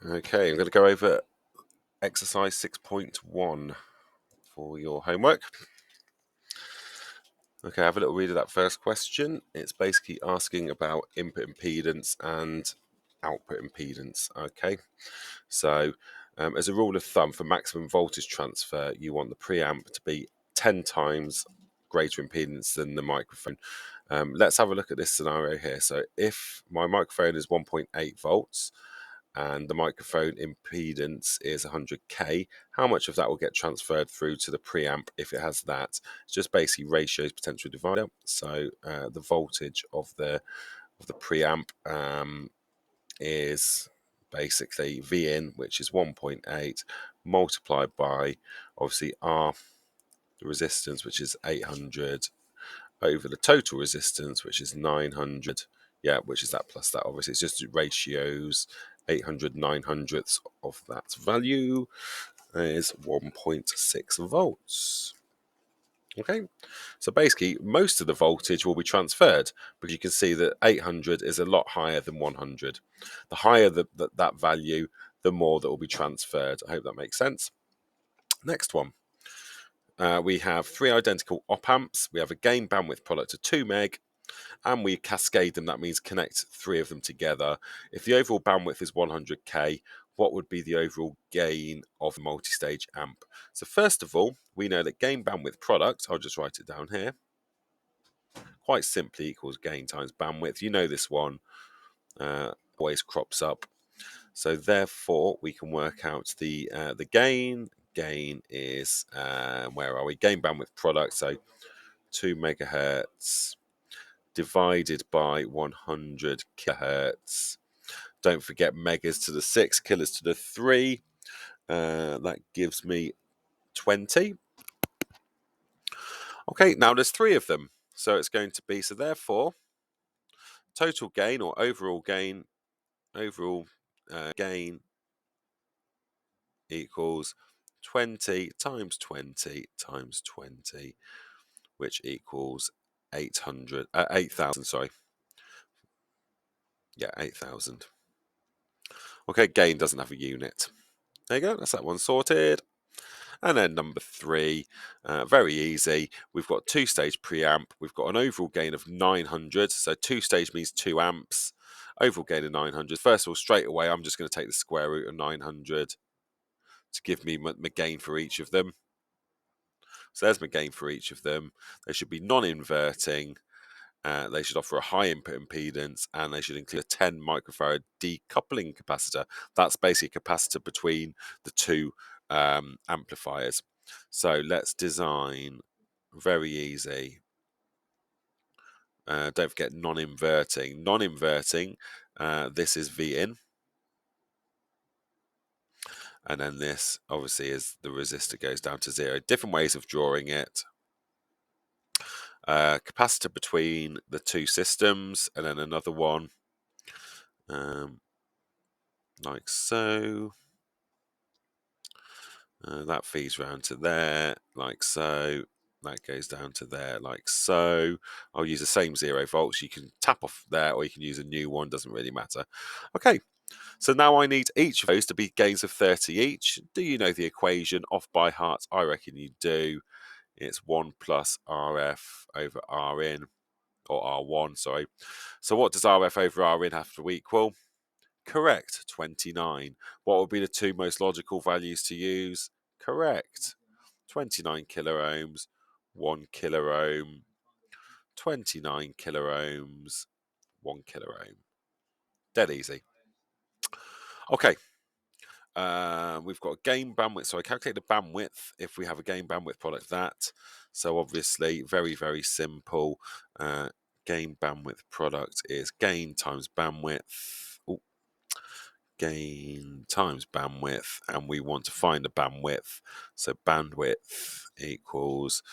Okay, I'm going to go over exercise 6.1 for your homework. Okay, have a little read of that first question. It's basically asking about input impedance and output impedance. Okay, so as a rule of thumb, for maximum voltage transfer, you want the preamp to be 10 times greater impedance than the microphone. Let's have a look at this scenario here. So if my microphone is 1.8 volts, and the microphone impedance is 100k, how much of that will get transferred through to the preamp if it has that? It's just basically ratios potential divider. So the voltage of the preamp is basically V in, which is 1.8, multiplied by obviously R, the resistance, which is 800, over the total resistance, which is 900. Yeah, which is that plus that. Obviously, it's just ratios. 800 900ths of that value is 1.6 volts. Okay, so basically most of the voltage will be transferred, but you can see that 800 is a lot higher than 100. The higher that value, the more that will be transferred. I hope that makes sense. Next one. We have 3 identical op amps. We have a gain bandwidth product of 2 meg, and we cascade them. That means connect 3 of them together. If the overall bandwidth is 100k, what would be the overall gain of a multi-stage amp? So first of all, we know that gain bandwidth product, I'll just write it down here, quite simply equals gain times bandwidth. You know this one always crops up. So therefore, we can work out the gain. Gain is, where are we? Gain bandwidth product, so 2 megahertz divided by 100 kilohertz. Don't forget megas to the 6, kilos to the 3. That gives me 20. Okay, now there's 3 of them. So it's going to be, so therefore, total gain or overall gain equals 20 times 20 times 20, which equals 8,000, sorry. Yeah, 8,000. Okay, gain doesn't have a unit. There you go, that's that one sorted. And then number 3, very easy. We've got 2-stage preamp. We've got an overall gain of 900. So 2-stage means 2 amps. Overall gain of 900. First of all, straight away, I'm just going to take the square root of 900 to give me my gain for each of them. So there's my gain for each of them. They should be non-inverting. They should offer a high input impedance, and they should include a 10 microfarad decoupling capacitor. That's basically a capacitor between the 2 amplifiers. So let's design, very easy. Don't forget non-inverting. Non-inverting, this is V in. And then this obviously is the resistor goes down to 0. Different ways of drawing it. Capacitor between the 2 systems, and then another one like so. That feeds round to there, like so. That goes down to there, like so. I'll use the same 0 volts. You can tap off there, or you can use a new one. Doesn't really matter. Okay, so now I need each of those to be gains of 30 each. Do you know the equation off by heart? I reckon you do. It's 1 plus RF over R in, or R1, sorry. So what does RF over R in have to equal? Correct, 29. What would be the 2 most logical values to use? Correct, 29 kiloohms, 1 kiloohm, 29 kiloohms, 1 kiloohm. Dead easy. Okay, we've got gain bandwidth. So I calculate the bandwidth if we have a gain bandwidth product that. So obviously, very, very simple. Gain bandwidth product is gain times bandwidth. Gain times bandwidth, and we want to find the bandwidth. So bandwidth equals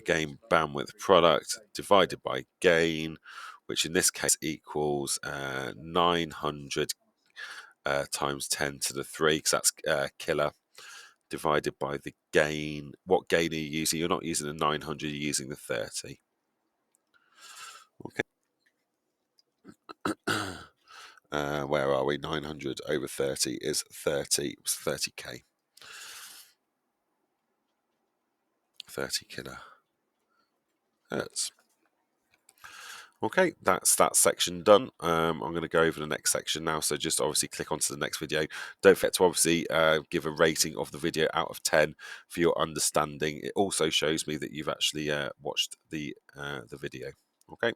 gain bandwidth product divided by gain, which in this case equals 900 times 10 to the 3, because that's kilo, divided by the gain. What gain are you using? You're not using the 900, you're using the 30. Okay. Where are we? 900 over 30 is 30k. 30 kilohertz. Okay, that's that section done. I'm going to go over the next section now, so just obviously click onto the next video. Don't forget to obviously give a rating of the video out of 10 for your understanding. It also shows me that you've actually watched the video. Okay.